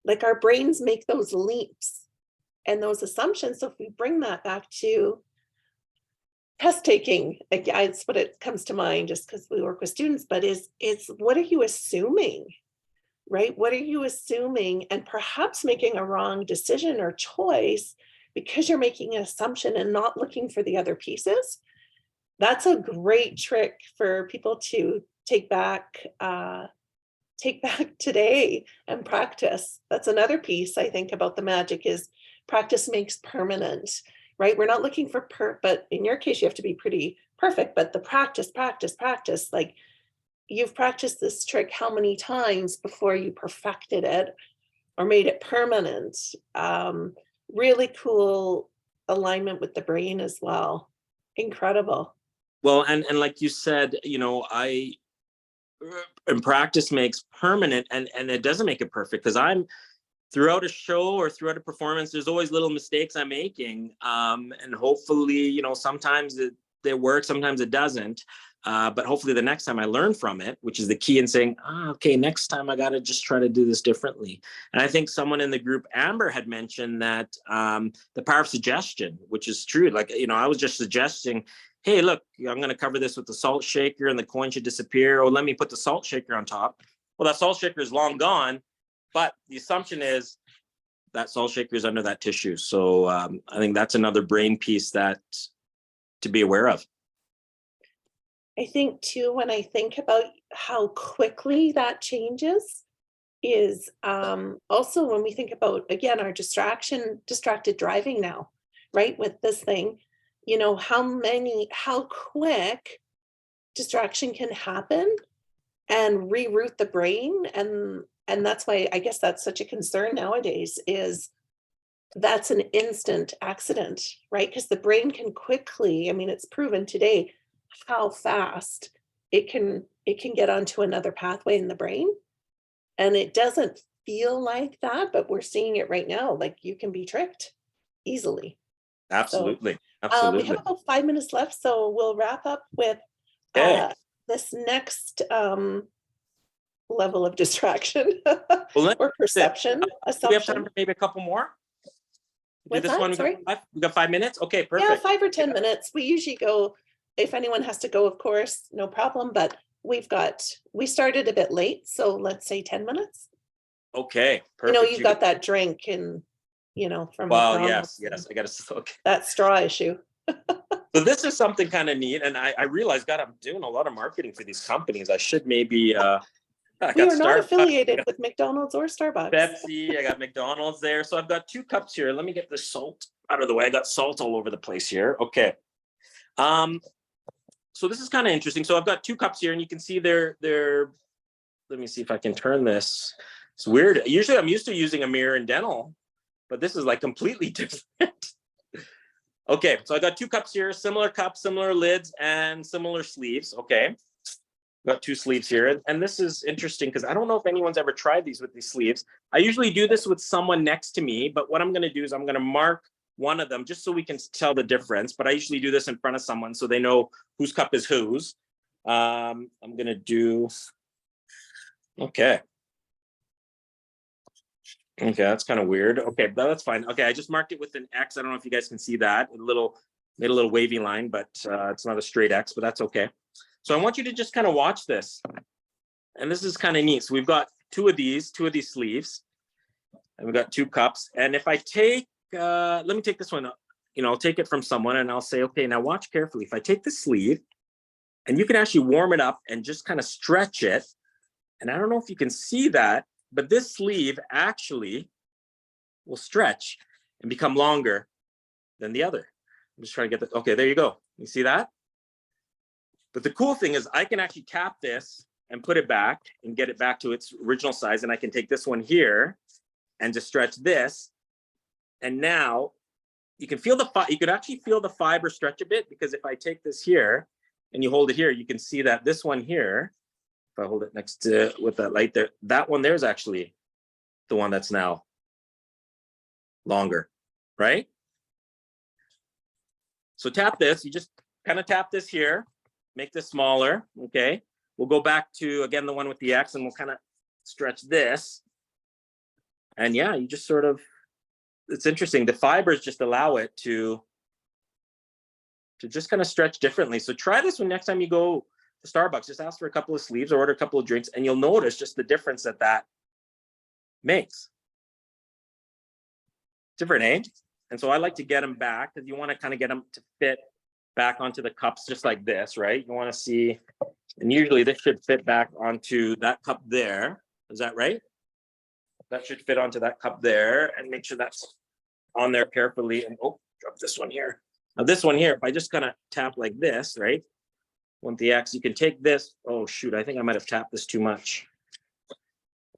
like our brains make those leaps and those assumptions. So if we bring that back to test taking, again, it's what it comes to mind just because we work with students, but is what are you assuming, right? What are you assuming and perhaps making a wrong decision or choice because you're making an assumption and not looking for the other pieces? That's a great trick for people to take back today and practice. That's another piece I think about the magic is practice makes permanent, right? We're not looking for but in your case, you have to be pretty perfect, but the practice, like you've practiced this trick how many times before you perfected it or made it permanent? Really cool alignment with the brain as well. Incredible. Well, and like you said, you know, and practice makes permanent and it doesn't make it perfect because I'm throughout a show or throughout a performance, there's always little mistakes I'm making. And hopefully, you know, sometimes it works, sometimes it doesn't. But hopefully the next time I learn from it, which is the key in saying, okay, next time I got to just try to do this differently. And I think someone in the group, Amber, had mentioned that the power of suggestion, which is true. Like, you know, I was just suggesting, hey, look, I'm going to cover this with the salt shaker and the coin should disappear. Oh, let me put the salt shaker on top. Well, that salt shaker is long gone, but the assumption is that salt shaker is under that tissue. So I think that's another brain piece that to be aware of. I think too, when I think about how quickly that changes is also when we think about, again, our distracted driving now, right? With this thing, you know, how quick distraction can happen and reroute the brain. And that's why I guess that's such a concern nowadays is that's an instant accident, right? Because the brain can quickly, I mean, it's proven today how fast it can get onto another pathway in the brain. And it doesn't feel like that, but we're seeing it right now. Like you can be tricked easily. Absolutely. So, Absolutely. we have about 5 minutes left, so we'll wrap up with this next level of distraction or perception. Do we have time for maybe a couple more? What's that? Sorry? We got 5 minutes? Okay, perfect. Yeah, 5 or 10 minutes. We usually go, if anyone has to go, of course, no problem, but we started a bit late, so let's say 10 minutes. Okay, perfect. You know, you've got that drink and, you know, from well, McDonald's, yes, I got to okay. That straw issue. So this is something kind of neat, and I realized, God, I'm doing a lot of marketing for these companies. I should maybe. We are not affiliated with McDonald's or Starbucks. Pepsi, I got McDonald's there. So I've got 2 cups here. Let me get the salt out of the way. I got salt all over the place here. Okay. so this is kind of interesting. So I've got 2 cups here, and you can see they're, let me see if I can turn this. It's weird. Usually I'm used to using a mirror in dental, but this is like completely different. Okay, so I got 2 cups here, similar cups, similar lids, and similar sleeves. Okay, got 2 sleeves here. And this is interesting because I don't know if anyone's ever tried these with these sleeves. I usually do this with someone next to me, but what I'm going to do is I'm going to mark one of them just so we can tell the difference. But I usually do this in front of someone so they know whose cup is whose. I'm going to do, okay. Okay, that's kind of weird. Okay, but that's fine. Okay, I just marked it with an X. I don't know if you guys can see that. Made a little wavy line, but it's not a straight X, but that's okay. So I want you to just kind of watch this. And this is kind of neat. So we've got two of these sleeves, and we've got 2 cups. And if I take, let me take this one, I'll take it from someone and I'll say, okay, now watch carefully. If I take the sleeve, and you can actually warm it up and just kind of stretch it. And I don't know if you can see that, but this sleeve actually will stretch and become longer than the other. I'm just trying to get the, okay, there you go. You see that? But the cool thing is I can actually tap this and put it back and get it back to its original size. And I can take this one here and just stretch this. And now you can feel you could actually feel the fiber stretch a bit, because if I take this here and you hold it here, you can see that this one here, if I hold it next to with that light there, that one there's actually the one that's now longer, right? So tap this, you just kind of tap this here, make this smaller, okay? We'll go back to, again, the one with the X, and we'll kind of stretch this. And yeah, you just sort of, it's interesting. The fibers just allow it to just kind of stretch differently. So try this one next time you go to Starbucks. Just ask for a couple of sleeves or order a couple of drinks, and you'll notice just the difference that makes. Different, eh? And so I like to get them back because you want to kind of get them to fit back onto the cups just like this, right? You want to see, and usually this should fit back onto that cup there. Is that right? That should fit onto that cup there, and make sure that's on there carefully. And oh, drop this one here. Now this one here, if I just kind of tap like this, right? With the X, you can take this. Oh shoot, I think I might have tapped this too much.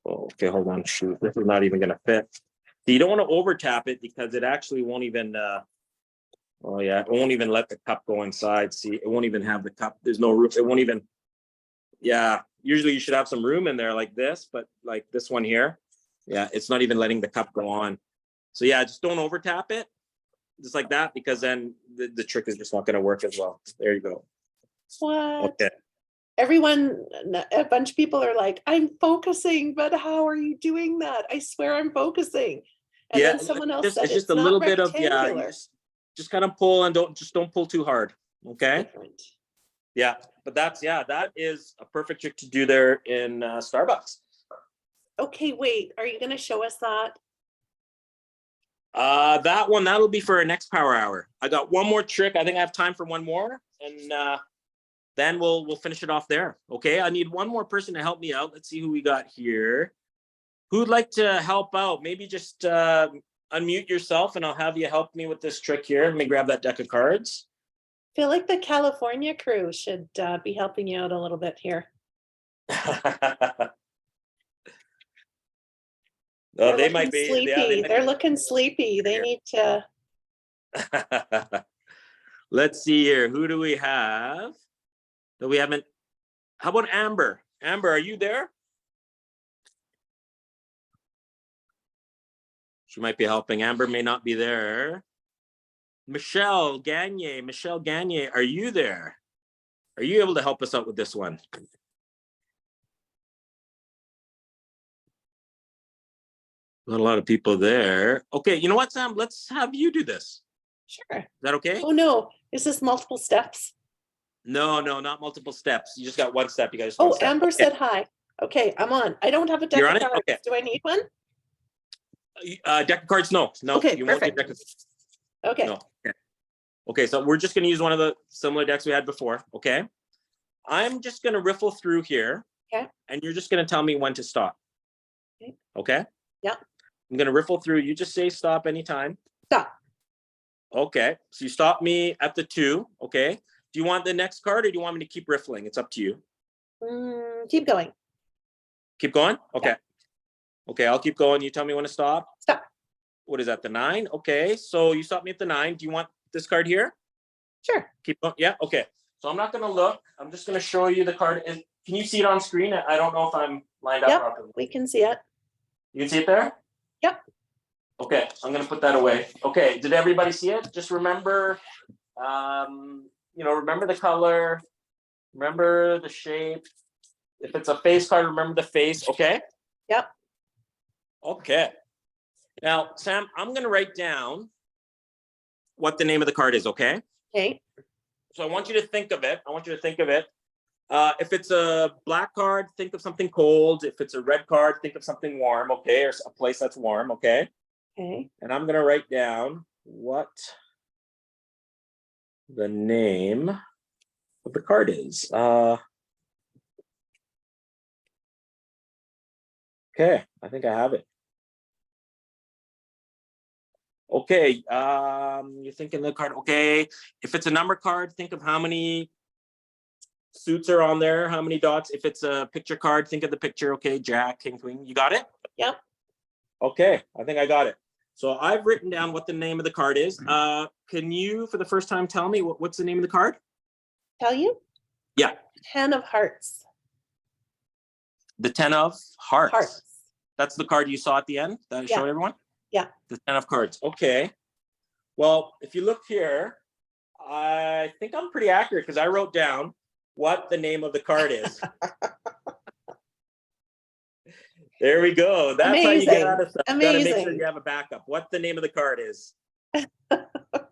Oh, okay, hold on. Shoot, this is not even going to fit. So you don't want to over tap it because it actually won't even. Oh yeah, it won't even let the cup go inside. See, it won't even have the cup. There's no room. It won't even. Yeah, usually you should have some room in there like this, but like this one here, yeah, it's not even letting the cup go on. So yeah, just don't over tap it, just like that, because then the trick is just not going to work as well. There you go. What? Okay. Everyone, a bunch of people are like, I'm focusing, but how are you doing that? I swear I'm focusing. And Yeah, then someone else said it's just a not little bit of, yeah, rectangular. just kind of pull, and don't pull too hard. Okay. Different. Yeah, but that is a perfect trick to do there in Starbucks. Okay, wait, are you going to show us that? That one, that'll be for our next power hour. I got one more trick. I think I have time for one more, and then we'll finish it off there. Okay, I need one more person to help me out. Let's see who we got here. Who'd like to help out? Maybe just unmute yourself, and I'll have you help me with this trick here. Let me grab that deck of cards. I feel like the California crew should be helping you out a little bit here. Oh, they might be sleepy. Yeah, They're looking sleepy. They need to. Let's see here. Who do we have that we haven't? How about Amber? Amber, are you there? She might be helping. Amber may not be there. Michelle Gagne, are you there? Are you able to help us out with this one? Not a lot of people there. Okay, you know what, Sam? Let's have you do this. Sure. Is that okay? Oh no, is this multiple steps? No, not multiple steps. You just got one step. You guys. Oh, Amber said hi. Okay, I'm on. I don't have a deck You're of on it? cards. Okay. Do I need one? Deck of cards, no. Okay, you won't perfect. get deck of, Okay. no. Okay, so we're just going to use one of the similar decks we had before. Okay, I'm just going to riffle through here. Okay. And you're just going to tell me when to stop. Okay. Okay. Yeah. I'm going to riffle through. You just say stop anytime. Stop. Okay, so you stop me at the 2. Okay, Do you want the next card or do you want me to keep riffling? It's up to you. Keep going. Keep going? Okay. Okay, I'll keep going. You tell me when to stop. Stop. What is that, the 9? Okay, so you stopped me at the 9. Do you want this card here? Sure. Keep going. Yeah, okay. So I'm not going to look. I'm just going to show you the card. Can you see it on screen? I don't know if I'm lined up Yep, properly. we can see it. You can see it there? Yep. Okay, I'm going to put that away. Okay, did everybody see it? Just remember, remember the color, remember the shape. If it's a face card, remember the face, okay? Yep. Okay. Now, Sam, I'm going to write down what the name of the card is, okay? Okay. So I want you to think of it. If it's a black card, think of something cold. If it's a red card, think of something warm, okay? Or a place that's warm, okay? Okay. And I'm going to write down what the name of the card is. Okay, I think I have it. Okay, you're thinking the card. Okay, if it's a number card, think of how many suits are on there, how many dots. If it's a picture card, think of the picture. Okay, Jack, King, Queen. You got it? Yep. Okay, I think I got it. So I've written down what the name of the card is. Can you, for the first time, tell me what's the name of the card? Tell you? Yeah. 10 of hearts. The 10 of hearts. Hearts. That's the card you saw at the end that I showed everyone? Yeah. The 10 of cards. Okay. Well, if you look here, I think I'm pretty accurate because I wrote down what the name of the card is. There we go. That's how you get out of stuff. You got to make sure you have a backup. What the name of the card is.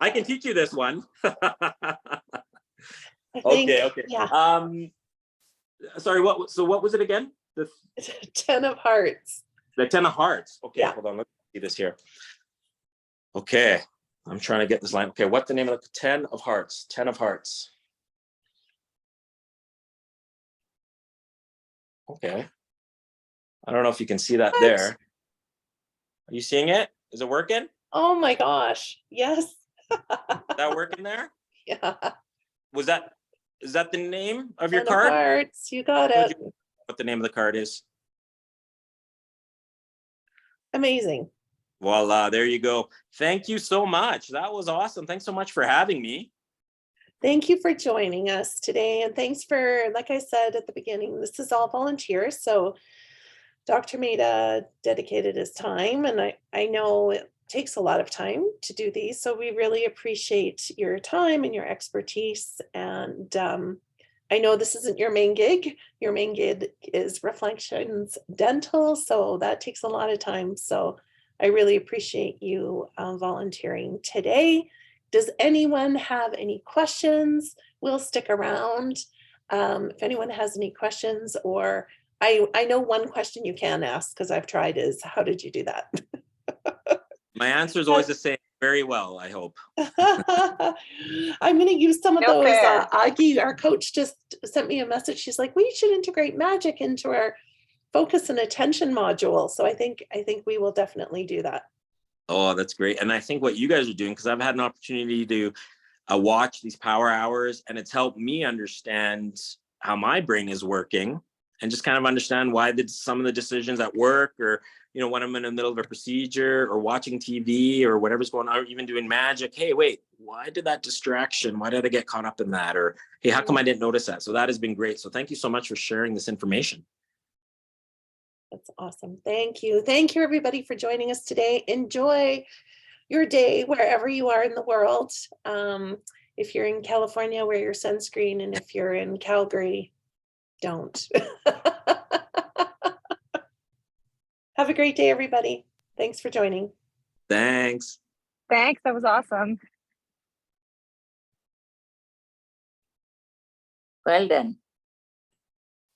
I can teach you this one. Okay. Yeah. Sorry, what was it again? The 10 of hearts. The 10 of hearts. Okay, Yeah. hold on. Let's see this here. Okay, I'm trying to get this line. Okay, what's the name of the 10 of hearts? 10 of hearts. Okay. I don't know if you can see that there. Are you seeing it? Is it working? Oh my gosh. Yes. Is that working there? Yeah. Is that the name of your 10 of card? hearts. You got it. What the name of the card is? Amazing. Voila, there you go. Thank you so much. That was awesome. Thanks so much for having me. Thank you for joining us today. And thanks for, like I said at the beginning, this is all volunteers. So Dr. Mehta dedicated his time, and I know it takes a lot of time to do these. So we really appreciate your time and your expertise. And I know this isn't your main gig. Your main gig is Reflections Dental. So that takes a lot of time. So I really appreciate you volunteering today. Does anyone have any questions? We'll stick around. If anyone has any questions, or I know one question you can ask because I've tried is, how did you do that? My answer is always the same. Very well, I hope. I'm going to use some of those. fair. Aggie, our coach, just sent me a message. She's like, we should integrate magic into our focus and attention module. So I think we will definitely do that. Oh, that's great. And I think what you guys are doing, because I've had an opportunity to watch these power hours, and it's helped me understand how my brain is working and just kind of understand why some of the decisions at work, or, when I'm in the middle of a procedure or watching TV or whatever's going on, or even doing magic. Hey, wait, why did that distraction? Why did I get caught up in that? Or, hey, how come I didn't notice that? So that has been great. So thank you so much for sharing this information. That's awesome. Thank you. Thank you, everybody, for joining us today. Enjoy your day wherever you are in the world. If you're in California, wear your sunscreen. And if you're in Calgary, don't. Have a great day, everybody. Thanks for joining. Thanks. Thanks. That was awesome. Well done.